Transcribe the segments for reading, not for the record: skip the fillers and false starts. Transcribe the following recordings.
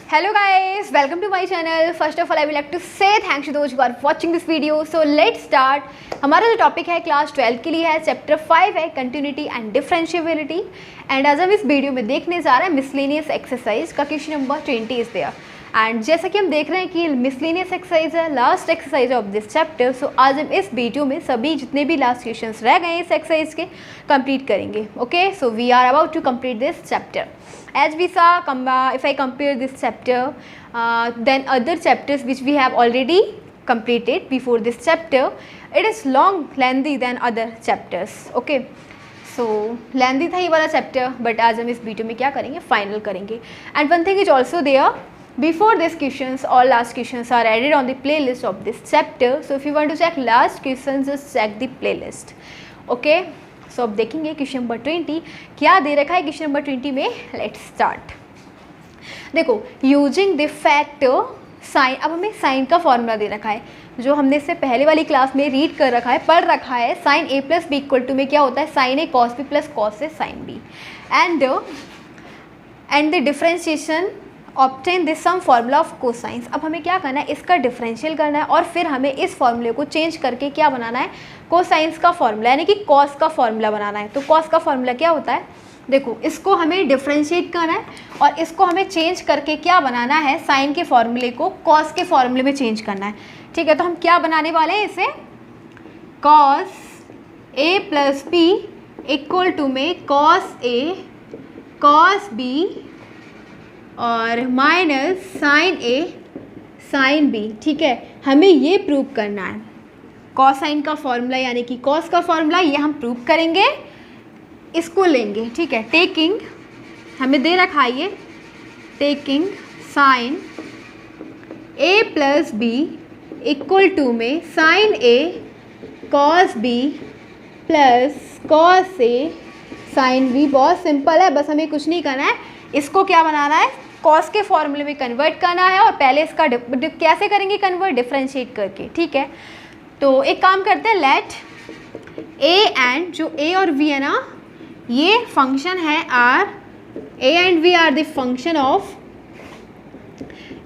Hello guys, welcome to my channel. First of all, I would like to say thanks to those who are watching this video. So let's start. हमारा जो topic है class 12 के लिए है, chapter 5 है continuity and differentiability. And आज हम इस वीडियो में देखने जा रहे हैं मिसलेनियस एक्सरसाइज का question number 20 is there. And जैसा कि हम देख रहे हैं कि मिसलेनियस एक्सरसाइज है, last exercise of this chapter. So आज हम इस वीडियो में सभी जितने भी लास्ट क्वेश्चंस रह गए हैं इस एक्सरसाइज के कंप्लीट करेंगे। Okay, so we are about to complete this chapter. As we saw, if I compare this chapter, then other chapters which we have already completed before this chapter, it is lengthy than other chapters. Okay, so lengthy था ये वाला chapter, but आज हम इस video में क्या करेंगे, final करेंगे। And one thing is also there, before these questions, all last questions are added on the playlist of this chapter. So if you want to check last questions, just check the playlist. Okay. सो अब देखेंगे question number 20 क्या दे रखा है question number 20 में। Let's start. देखो, using the factor sign, अब हमें sign का फॉर्मूला दे रखा है जो हमने इससे पहले वाली क्लास में रीड कर रखा है, पढ़ रखा है। Sine A plus B equal to में क्या होता है, sine A cos B plus cos A sine B. And the differentiation obtain this sum formula of cosines. अब हमें क्या करना है, इसका डिफरेंशियल करना है और फिर हमें इस फॉर्मूले को चेंज करके क्या बनाना है, कोसाइंस का फॉर्मूला यानी कि कॉस का फॉर्मूला बनाना है। तो कॉस का फॉर्मूला क्या होता है, देखो इसको हमें डिफरेंशिएट करना है और इसको हमें चेंज करके क्या बनाना है, साइन के फॉर्मूले को कॉस के फॉर्मूले में चेंज करना है। ठीक है, तो हम क्या बनाने वाले हैं इसे, cos A plus B equal to में कॉस ए कॉस बी और minus sine A sine B. ठीक है, हमें ये प्रूव करना है, कॉसाइन का फॉर्मूला यानी कि कॉस का फॉर्मूला, ये हम प्रूव करेंगे, इसको लेंगे। ठीक है, टेकिंग हमें दे रखा है ये, taking sine A plus B equal to में sine A cos B plus cos A sine B. बहुत सिंपल है, बस हमें कुछ नहीं करना है, इसको क्या बनाना है, कॉस के फॉर्मूले में कन्वर्ट करना है और पहले इसका कैसे करेंगे कन्वर्ट, डिफरेंशिएट करके। ठीक है, तो एक काम करते हैं, लेट ए एंड जो ए और वी है ना, ये फंक्शन है are, A and V are the function of,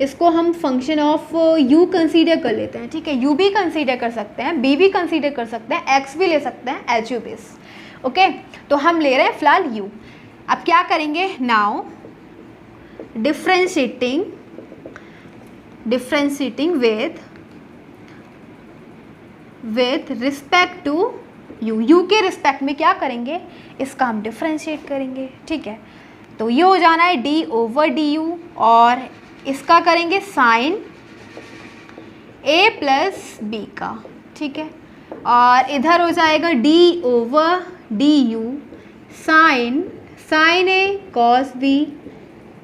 इसको हम फंक्शन ऑफ यू कंसीडर कर लेते हैं। ठीक है, यू भी कंसीडर कर सकते हैं, बी भी कंसीडर कर सकते हैं, एक्स भी ले सकते हैं एज यू बेस। ओके, तो हम ले रहे हैं फिलहाल यू। अब क्या करेंगे, now differentiating with respect to U, U के रिस्पेक्ट में क्या करेंगे, इसका हम डिफरेंशिएट करेंगे। ठीक है, तो ये हो जाना है डी ओवर डी यू और इसका करेंगे साइन ए प्लस बी का। ठीक है, और इधर हो जाएगा D over D U sine A cos B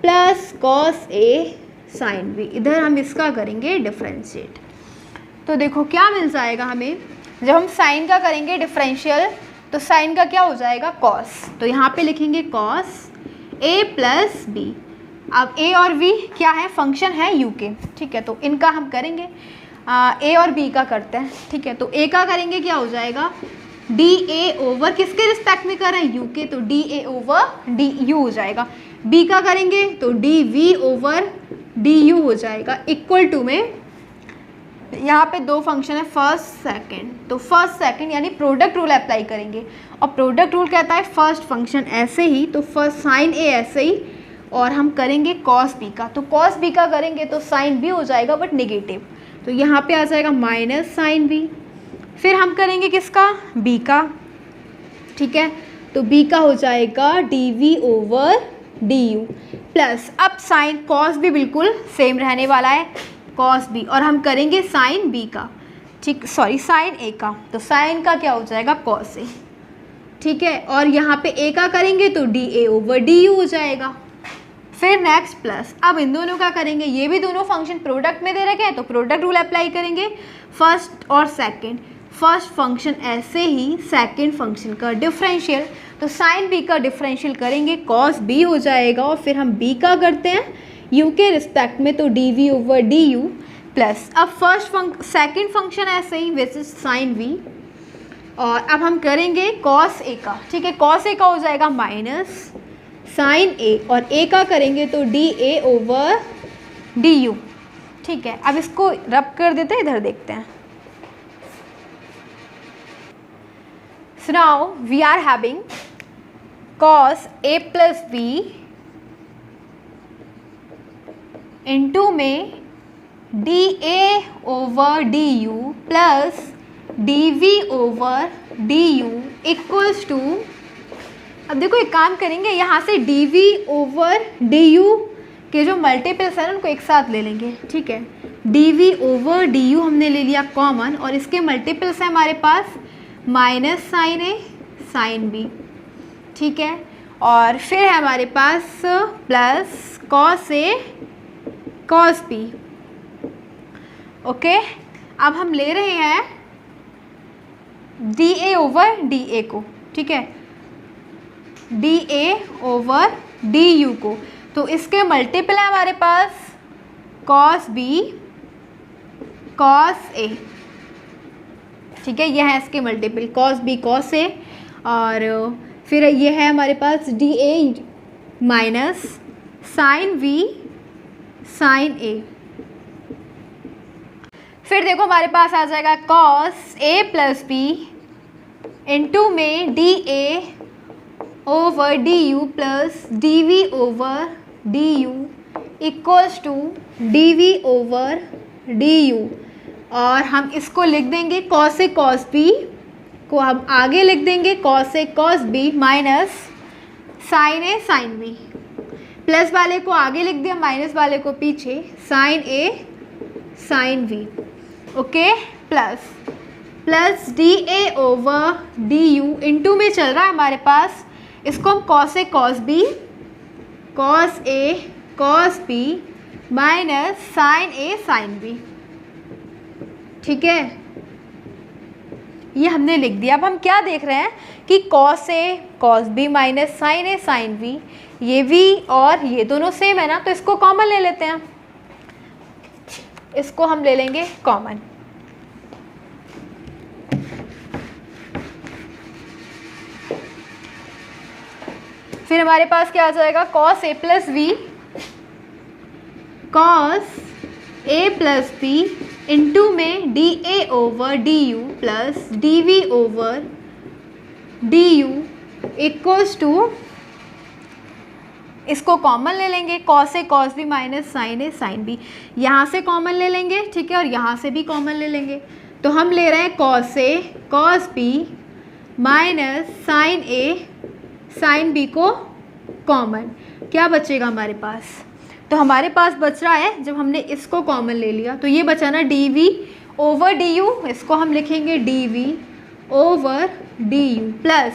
plus cos A sine B. इधर हम इसका करेंगे डिफरेंशिएट। तो देखो क्या मिल जाएगा हमें, जब हम साइन का करेंगे डिफरेंशियल तो साइन का क्या हो जाएगा, कॉस। तो यहाँ पे लिखेंगे कॉस ए प्लस बी। अब ए और बी क्या है, फंक्शन है यू के। ठीक है, तो इनका हम करेंगे, ए और बी का करते हैं। ठीक है, तो ए का करेंगे क्या हो जाएगा, डी ए ओवर किसके रिस्पेक्ट में कर रहे हैं, यू के, तो D A over D U हो जाएगा। बी का करेंगे तो D V over D U हो जाएगा, इक्वल टू में यहाँ पे दो फंक्शन है फर्स्ट सेकंड, तो फर्स्ट सेकंड यानी प्रोडक्ट रूल अप्लाई करेंगे और प्रोडक्ट रूल कहता है फर्स्ट फंक्शन ऐसे ही, तो फर्स्ट साइन ए ऐसे ही और हम करेंगे कॉस बी का, तो कॉस बी का करेंगे तो साइन बी हो जाएगा बट नेगेटिव, तो यहाँ पे आ जाएगा माइनस साइन बी। फिर हम करेंगे किसका, बी का। ठीक है, तो बी का हो जाएगा D V over D U plus, अब साइन कॉस भी बिल्कुल सेम रहने वाला है, कॉस बी, और हम करेंगे साइन बी का, ठीक सॉरी साइन ए का, तो साइन का क्या हो जाएगा, कॉस ए। ठीक है, और यहाँ पे ए का करेंगे तो D A over D U हो जाएगा। फिर नेक्स्ट प्लस, अब इन दोनों का करेंगे, ये भी दोनों फंक्शन प्रोडक्ट में दे रखे हैं तो प्रोडक्ट रूल अप्लाई करेंगे, फर्स्ट और सेकंड, फर्स्ट फंक्शन ऐसे ही सेकंड फंक्शन का डिफरेंशियल, तो साइन बी का डिफरेंशियल करेंगे कॉस बी हो जाएगा और फिर हम बी का करते हैं यू के रिस्पेक्ट में, तो D V over D U plus, अब सेकंड फंक्शन ऐसे ही विच इज साइन वी, और अब हम करेंगे कॉस ए का। ठीक है, कॉस ए का हो जाएगा माइनस साइन ए और ए का करेंगे तो D A over D you. ठीक है, अब इसको रब कर देते हैं, इधर देखते हैं। So now we are having cos A plus B into में D A over D U plus D V over D U equals to, अब देखो एक काम करेंगे, यहाँ से D V over D U के जो मल्टीपल्स हैं उनको एक साथ ले लेंगे। ठीक है, D V over D U हमने ले लिया कॉमन, और इसके मल्टीपल्स हैं हमारे पास minus sine A sine B. ठीक है, और फिर है हमारे पास plus cos A cos B. Okay, अब हम ले रहे हैं D A over D A को। ठीक है, D A over D U को, तो इसके मल्टीपल है हमारे पास कॉस बी कॉस ए। ठीक है, यह है इसके multiple cos B cos A, और फिर ये है हमारे पास D A minus sine V sine A. फिर देखो हमारे पास आ जाएगा cos A plus B into में D A over D U plus D V over D U equals to D V over D U, और हम इसको लिख देंगे कॉस ए कॉस बी को हम आगे लिख देंगे cos A cos B minus sine A sine B, plus वाले को आगे लिख दिया माइनस वाले को पीछे, sine A sine V. Okay, plus D A over D U into में चल रहा है हमारे पास, इसको हम cos A cos B minus sine A sine B. ठीक है, ये हमने लिख दिया। अब हम क्या देख रहे हैं कि cos A cos B minus sine A sine B, ये भी और ये दोनों सेम है ना, तो इसको कॉमन ले लेते हैं। इसको हम ले लेंगे कॉमन। फिर हमारे पास क्या आ जाएगा cos A plus B into में D A over D U plus D V over D U equals to, इसको कॉमन ले लेंगे cos A cos B minus sine A sine B, यहाँ से कॉमन ले लेंगे। ठीक है, और यहाँ से भी कॉमन ले लेंगे, तो हम ले रहे हैं cos A cos B minus sine A sine B को कॉमन। क्या बचेगा हमारे पास, तो हमारे पास बच रहा है, जब हमने इसको कॉमन ले लिया तो ये बचा ना D V over D U, इसको हम लिखेंगे D V over D U plus,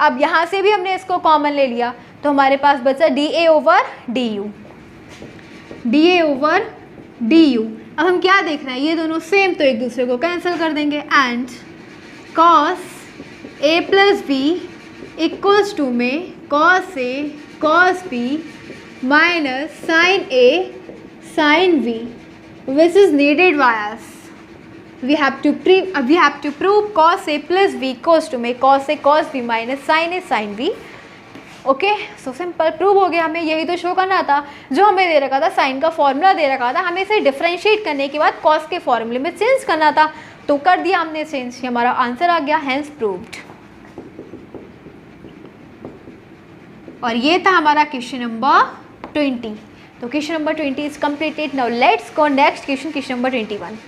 अब यहाँ से भी हमने इसको कॉमन ले लिया तो हमारे पास बचा D A over D you, D A over D you. अब हम क्या देख रहे हैं, ये दोनों सेम तो एक दूसरे को कैंसिल कर देंगे, and cos A plus B equals to में cos A cos B minus sine A sine V, which is needed by us. we have to prove cos a plus b equals to में cos a cos b minus sin a sin b। Okay, so simple prove हो गया। हमें यही तो show करना था, जो हमें दे रखा था साइन का फॉर्मूला दे रखा था, हमें इसे डिफरेंशिएट करने के बाद कॉस के फॉर्मूले में चेंज करना था, तो कर दिया हमने चेंज, हमारा आंसर आ गया, हैंस प्रूव्ड। और ये था हमारा क्वेश्चन नंबर 20। तो question number 20 is completed. Now let's go next question, question number 21।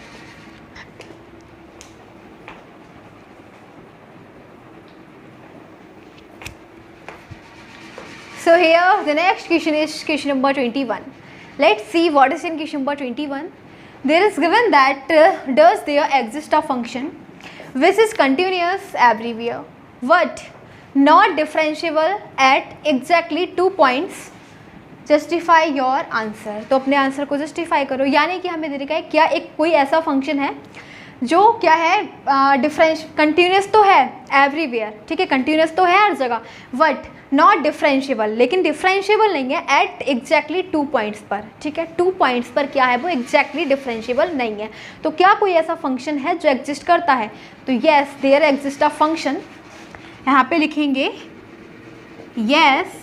So here the next question is question number 21. Let's see what is in question number 21. There is given that does there exist a function which is continuous everywhere but not differentiable at exactly 2 points. Justify your answer. तो अपने answer को justify करो, यानी कि हमें दे रखा है क्या एक कोई ऐसा फंक्शन है जो क्या है डिफरेंस कंटिन्यूस तो है एवरीवेयर, ठीक है, कंटिन्यूस तो है हर जगह, बट नॉट डिफरेंशिएबल, लेकिन डिफरेंशिएबल नहीं है एट एग्जैक्टली 2 पॉइंट्स पर, ठीक है, 2 पॉइंट्स पर क्या है वो एग्जैक्टली डिफरेंशिएबल नहीं है। तो क्या कोई ऐसा फंक्शन है जो एग्जिस्ट करता है, तो yes there exist a function, यहाँ पे लिखेंगे yes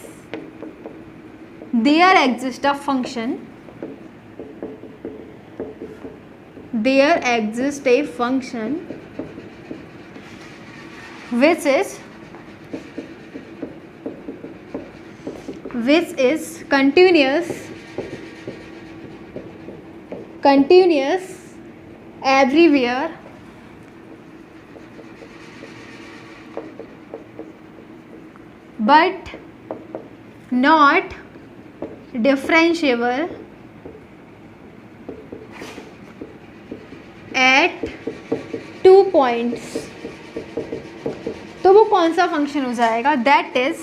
there exist a function there exist a function which is continuous everywhere but not differentiable at 2 points। तो वो कौन सा फंक्शन हो जाएगा? That is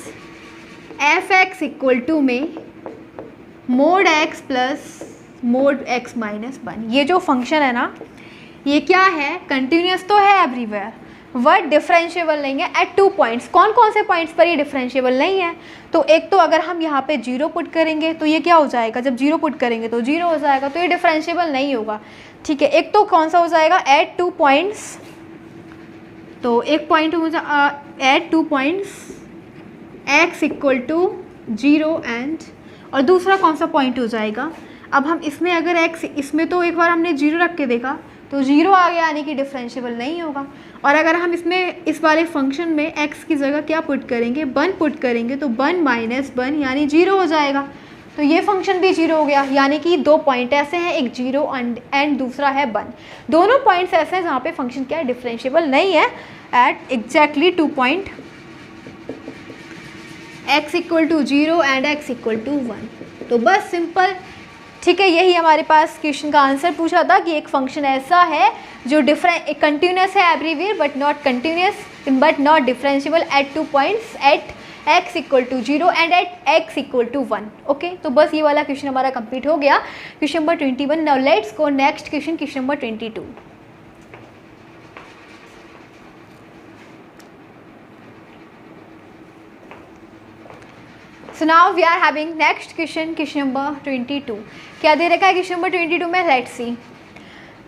F X equal to में mod X plus mod X minus 1। ये जो function है ना, ये क्या है? कंटिन्यूस तो है एवरीवेयर, बट डिफरेंशिएबल नहीं है एट 2 पॉइंट्स। कौन कौन से पॉइंट्स पर ये डिफरेंशिएबल नहीं है? तो एक तो अगर हम यहाँ पे 0 पुट करेंगे तो ये क्या हो जाएगा? जब 0 पुट करेंगे तो 0 हो जाएगा, तो ये डिफरेंशिएबल नहीं होगा। ठीक है, एक तो कौन सा हो जाएगा? At 2 points. तो एक पॉइंट हो जाए at 2 points x equal to 0 and, और दूसरा कौन सा पॉइंट हो जाएगा? अब हम इसमें अगर x, इसमें तो एक बार हमने 0 रख के देखा तो 0 आ गया, यानी कि डिफरेंशिएबल नहीं होगा। और अगर हम इसमें इस वाले फंक्शन में x की जगह क्या पुट करेंगे? 1 पुट करेंगे, तो 1 माइनस 1 यानी 0 हो जाएगा। तो ये फंक्शन भी 0 हो गया, यानी कि 2 पॉइंट ऐसे हैं, एक 0 एंड दूसरा है 1। दोनों पॉइंट्स ऐसे हैं जहाँ पे फंक्शन क्या है? डिफरेंशिएबल नहीं है at exactly 2 point, x equal to 0 and x equal to 1। तो बस सिंपल, ठीक है, यही हमारे पास क्वेश्चन का आंसर पूछा था कि एक फंक्शन ऐसा है जो कंटिन्यूस है everywhere but not differentiable at 2 points at x equal to 0 and at x equal to 1। Okay, तो बस ये वाला क्वेश्चन हमारा कंप्लीट हो गया, question number 21। Now let's go next question, question number 22। So now we are having next question, question number 22। क्या दे रखा है क्वेश्चन नंबर 22 में? Let's see.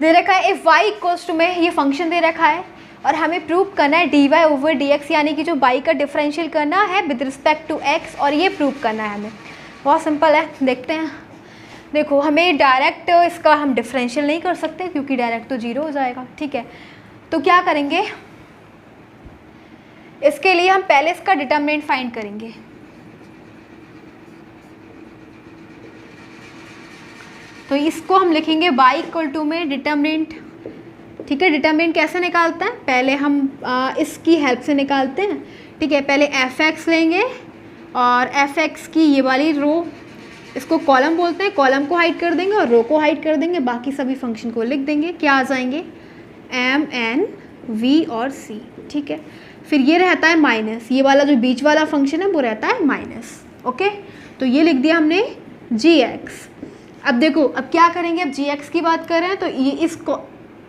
दे रखा है if y इक्वल्स टू में ये फंक्शन दे रखा है और हमें प्रूव करना है dy ओवर dx, यानी कि जो y का डिफरेंशियल करना है विद रिस्पेक्ट टू x, और ये प्रूव करना है हमें। बहुत सिंपल है, देखते हैं। देखो, हमें डायरेक्ट इसका हम डिफरेंशियल नहीं कर सकते क्योंकि डायरेक्ट तो 0 हो जाएगा। ठीक है, तो क्या करेंगे? इसके लिए हम पहले इसका डिटर्मिनेंट फाइंड करेंगे। तो इसको हम लिखेंगे y इक्वल टू में डिटर्मिनेंट। ठीक है, डिटर्मिनेंट कैसे निकालते हैं? पहले हम इसकी हेल्प से निकालते हैं। ठीक है, पहले एफ एक्स लेंगे और एफ एक्स की ये वाली रो, इसको कॉलम बोलते हैं, कॉलम को हाइड कर देंगे और रो को हाइड कर देंगे, बाकी सभी फंक्शन को लिख देंगे। क्या आ जाएंगे? एम एन वी और सी। ठीक है, फिर ये रहता है माइनस, ये वाला जो बीच वाला फंक्शन है वो रहता है माइनस। ओके, तो ये लिख दिया हमने जी एक्स। अब देखो, अब क्या करेंगे? अब जी एक्स की बात कर रहे हैं तो ये इसको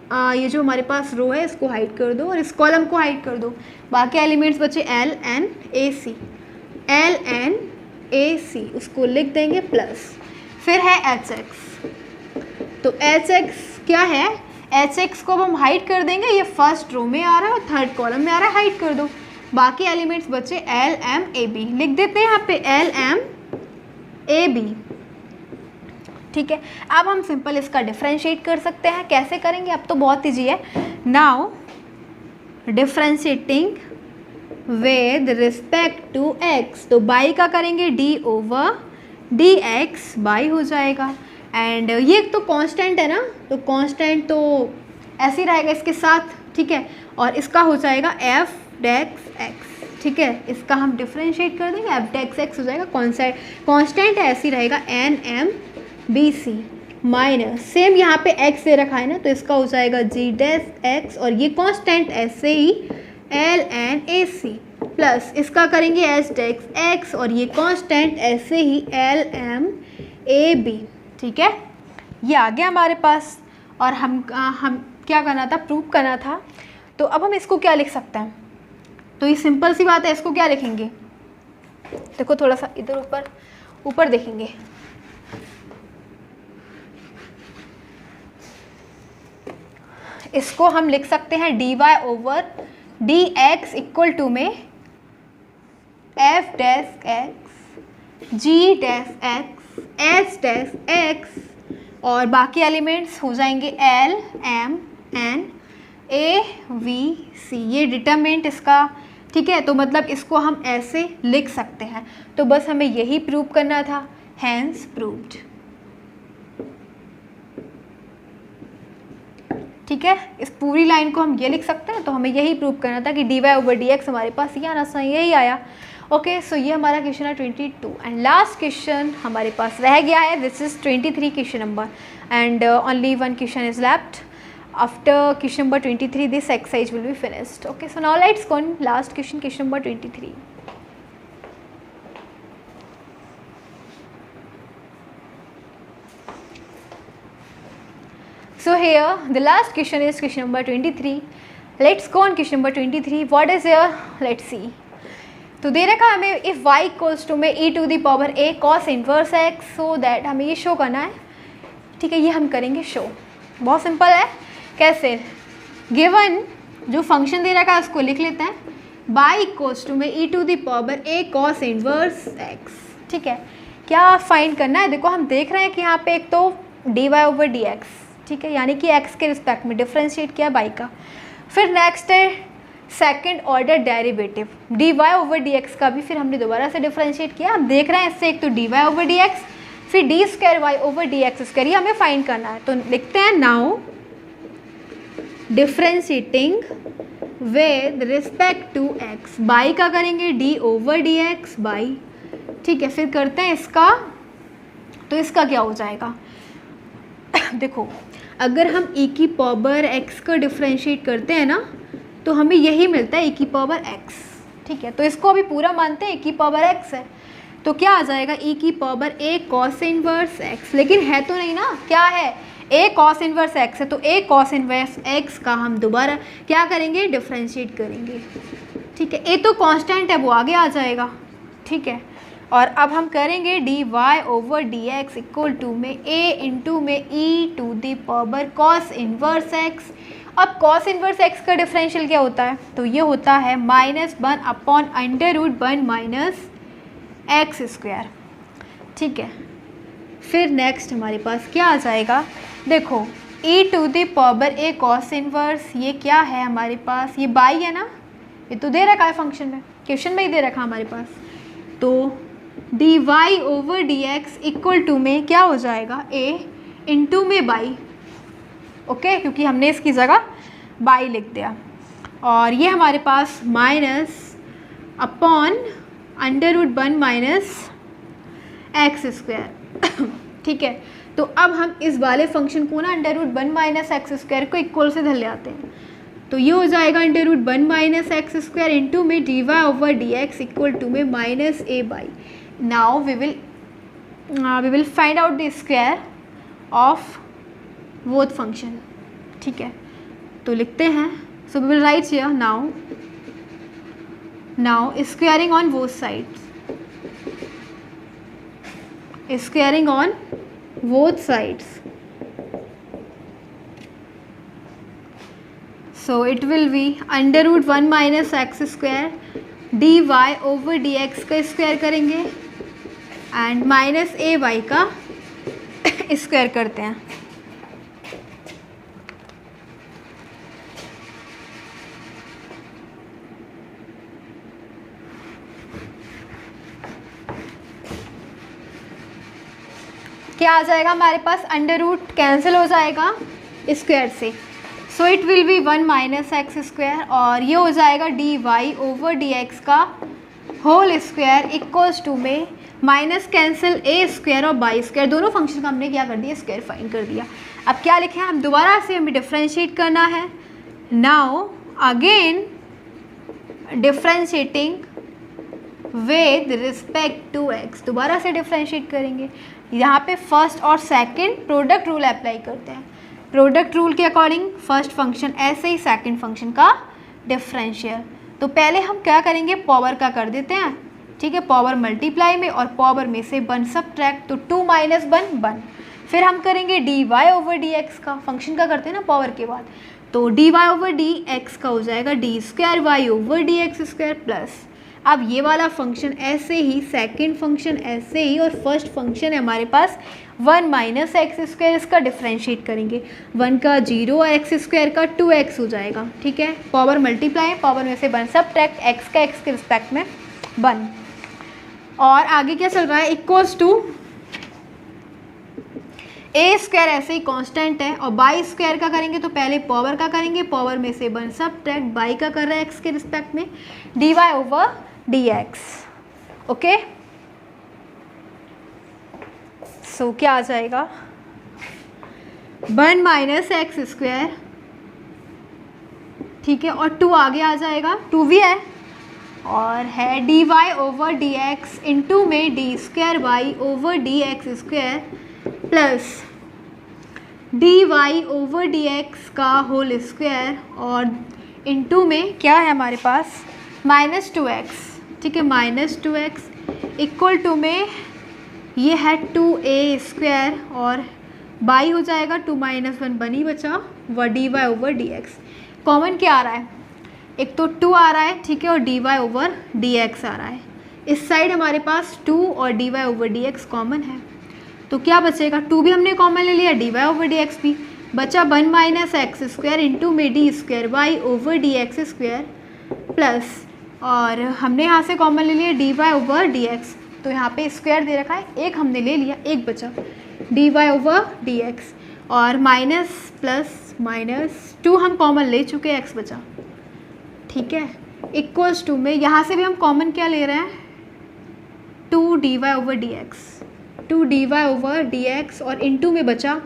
ये जो हमारे पास रो है इसको हाइड कर दो और इस कॉलम को हाइड कर दो, बाकी एलिमेंट्स बचे L N A C. L N A C उसको लिख देंगे प्लस, फिर है एच एक्स। तो एच एक्स क्या है? एच एक्स को अब हम हाइड कर देंगे, ये फर्स्ट रो में आ रहा है और थर्ड कॉलम में आ रहा है, हाइड कर दो। बाकी एलिमेंट्स बचे एल एम ए बी, लिख देते हैं यहाँ पे एल एम ए बी। ठीक है, अब हम सिंपल इसका डिफरेंशिएट कर सकते हैं। कैसे करेंगे? अब तो बहुत ईजी है। Now differentiating with respect to X, तो बाई का करेंगे D over D X, Y हो जाएगा। एंड ये तो कांस्टेंट है ना, तो कांस्टेंट तो ऐसे ही रहेगा इसके साथ। ठीक है, और इसका हो जाएगा एफ डेक्स एक्स। ठीक है, इसका हम डिफरेंशिएट कर देंगे, एफ डेक्स एक्स हो जाएगा, कांस्टेंट है ऐसे ही रहेगा, N M B C minus, same यहाँ पे x दे रखा है ना, तो इसका हो जाएगा जी डैश x, और ये कांस्टेंट ऐसे ही L N A C, plus इसका करेंगे एच डेक्स x, और ये कांस्टेंट ऐसे ही एल एम ए बी। ठीक है, ये आ गया हमारे पास, और हम क्या करना था? प्रूव करना था। तो अब हम इसको क्या लिख सकते हैं? तो ये सिंपल सी बात है, इसको क्या लिखेंगे? देखो, थोड़ा सा इधर ऊपर देखेंगे। इसको हम लिख सकते हैं D Y over D X equal to में F dash X G dash X H dash X और बाकी एलिमेंट्स हो जाएंगे L, M, N, A, V, C, ये डिटरमिनेंट इसका, ठीक है। तो मतलब इसको हम ऐसे लिख सकते हैं। तो बस हमें यही प्रूव करना था, हैंस प्रूव्ड, ठीक है। इस पूरी लाइन को हम ये लिख सकते हैं। तो हमें यही प्रूव करना था कि dy/dx हमारे पास ये आना चाहिए, यही आया। ओके, सो ये हमारा क्वेश्चन है 22 एंड लास्ट क्वेश्चन हमारे पास रह गया है, this is 23 question number and only one question is left. After question number 23 this exercise will be finished. Okay, so now let's go on last question, question number 23. So here the last question is question number 23. Let's go on question number 23. What is here? Let's see. तो दे रखा हमें if y equals to में e to the power a cos inverse x, so that हमें ये show करना है, ठीक है। ये हम करेंगे शो, बहुत सिंपल है। कैसे? गिवन जो फंक्शन दे रखा है उसको लिख लेते हैं, y equals to में e to the power a cos inverse x, ठीक है। क्या फाइंड करना है? देखो हम देख रहे हैं कि यहाँ पे एक तो dy/dx, ठीक है, यानी कि x के रिस्पेक्ट में डिफ्रेंशिएट किया y का। फिर नेक्स्ट है सेकेंड ऑर्डर डेरिवेटिव dy/dx का भी फिर हमने दोबारा से डिफ्रेंशिएट किया। हम देख रहे हैं इससे एक तो dy/dx, फिर d²y/dx², ये हमें फाइंड करना है। तो लिखते हैं now differentiating with respect to x, Y का करेंगे d/dx बाई, ठीक है। फिर करते हैं इसका, तो इसका क्या हो जाएगा? देखो अगर हम e की पावर x का डिफ्रेंशिएट करते हैं ना, तो हमें यही मिलता है e की पावर x, ठीक है। तो इसको अभी पूरा मानते हैं e की पावर x है, तो क्या आ जाएगा e की power a cos inverse x, लेकिन है तो नहीं ना, क्या है? a cos इनवर्स x है, तो a cos इनवर्स x का हम दोबारा क्या करेंगे? डिफ्रेंशिएट करेंगे, ठीक है। a तो कांस्टेंट है, वो आगे आ जाएगा, ठीक है। और अब हम करेंगे dy/dx इक्वल टू में a इंटू में e to the power cos inverse x। अब cos इनवर्स x का डिफरेंशियल क्या होता है? तो ये होता है -1/√1 - x², ठीक है। फिर नेक्स्ट हमारे पास क्या आ जाएगा? देखो e to the power a cos inverse, ये क्या है हमारे पास? ये बाई है ना, ये तो दे रखा है फंक्शन में, क्वेश्चन में ही दे रखा है हमारे पास। तो dy/dx इक्वल टू में क्या हो जाएगा? a इंटू में बाई, ओके, क्योंकि हमने इसकी जगह बाई लिख दिया। और ये हमारे पास -1/√1 - x², ठीक है। तो अब हम इस वाले फंक्शन को ना √1 - x² को इक्वल से धर ले आते हैं। तो ये हो जाएगा √1 - x² इंटू में dy/dx इक्वल टू में -a/. Now we will find out the square of both function, ठीक है। तो लिखते हैं, so we will write here now squaring on both sides, squaring on both sides, so it will be √1 - x² dy/dx का square करेंगे and -a/y का square करते हैं। क्या आ जाएगा हमारे पास? अंडर रूट कैंसिल हो जाएगा स्क्वायर से, so it will be 1 - x², और ये हो जाएगा dy/dx का होल स्क्वायर इक्वल्स टू में माइनस कैंसिल a² और y², दोनों फंक्शन का हमने क्या कर दिया? स्क्वायर फाइंड कर दिया। अब क्या लिखे हैं? हम दोबारा से हमें डिफ्रेंशिएट करना है। Now again differentiating with respect to x, दोबारा से डिफ्रेंशिएट करेंगे। यहाँ पे फर्स्ट और सेकंड प्रोडक्ट रूल अप्लाई करते हैं। प्रोडक्ट रूल के अकॉर्डिंग फर्स्ट फंक्शन ऐसे ही सेकंड फंक्शन का डिफरेंशियल। तो पहले हम क्या करेंगे? पावर का कर देते हैं, ठीक है। पावर मल्टीप्लाई में और पावर में से 1 सब्ट्रैक्ट, तो 2 - 1 1। फिर हम करेंगे dy/dx का, फंक्शन का करते हैं ना पावर के बाद, तो dy/dx का हो जाएगा d² y/dx² प्लस, अब ये वाला फंक्शन ऐसे ही, सेकंड फंक्शन ऐसे ही, और फर्स्ट फंक्शन है हमारे पास 1 माइनस एक्स स्क्वायर, इसका डिफ्रेंशिएट करेंगे। 1 का 0 और एक्स स्क्वायर का 2x हो जाएगा, ठीक है। पावर मल्टीप्लाई, पावर में से 1 सब्ट्रैक्ट, एक्स का एक्स के रिस्पेक्ट में 1। और आगे क्या चल रहा है, इक्वल्स टू ए स्क्वायर ऐसे ही कांस्टेंट है, और बाई स्क्वायर का करेंगे तो पहले पावर का करेंगे, पावर में से 1 सब्ट्रैक्ट, बाई का कर रहा है एक्स के रिस्पेक्ट में, dy ओवर dx। ओके, सो क्या आ जाएगा, 1 माइनस एक्स स्क्वायर, ठीक है, और 2 आगे आ जाएगा, 2 भी है, और है dy ओवर dx इंटू में D square Y over D X square plus dy over dx का होल स्क्वायर, और इंटू में क्या है हमारे पास -2x, ठीक है, -2x इक्वल टू में ये है 2a स्क्वायर, और बाई हो जाएगा 2 माइनस 1 बनी बचा, व dy ओवर dx। कॉमन क्या आ रहा है, एक तो 2 आ रहा है, ठीक है, और dy ओवर dx आ रहा है। इस साइड हमारे पास 2 और dy ओवर dx कॉमन है, तो क्या बचेगा, 2 भी हमने कॉमन ले लिया, dy ओवर dx भी बचा, 1 माइनस एक्स स्क्वायर इंटू में D square Y over D X square plus, और हमने यहाँ से कॉमन ले लिया dy ओवर dx, तो यहाँ पे स्क्वायर दे रखा है, एक हमने ले लिया, एक बचा dy ओवर dx, और माइनस प्लस माइनस 2 हम कॉमन ले चुके हैं, x बचा, ठीक है, इक्वल्स टू में यहाँ से भी हम कॉमन क्या ले रहे हैं, 2 dy over dx, 2 dy over dx, और इंटू में बचा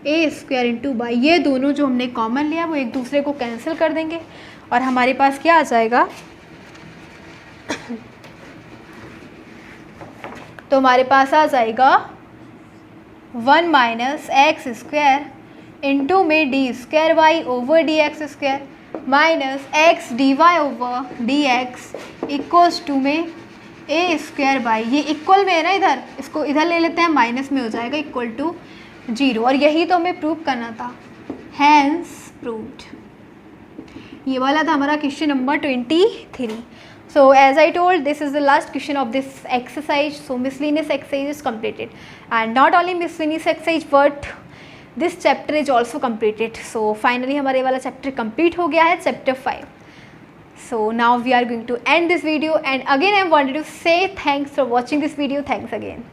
ए स्क्वायर इंटू बाई। ये दोनों जो हमने कॉमन लिया वो एक दूसरे को कैंसिल कर देंगे, और हमारे पास क्या आ जाएगा, तो हमारे पास आ जाएगा 1 माइनस एक्स स्क्वायर इंटू में D square Y over D X square minus X D Y over D X equals to में ए स्क्वायर बाई, ये इक्वल में है ना, इधर इसको इधर ले लेते हैं, माइनस में हो जाएगा, इक्वल टू 0, और यही तो हमें प्रूव करना था, हैंस प्रूव्ड। ये वाला था हमारा question number 23। So as I told, this is the last question of this exercise. So miscellaneous exercise is completed, and not only miscellaneous exercise but this chapter is also completed. So finally हमारे वाला chapter complete हो गया है, chapter 5. So now we are going to end this video, and again I wanted to say thanks for watching this video. Thanks again.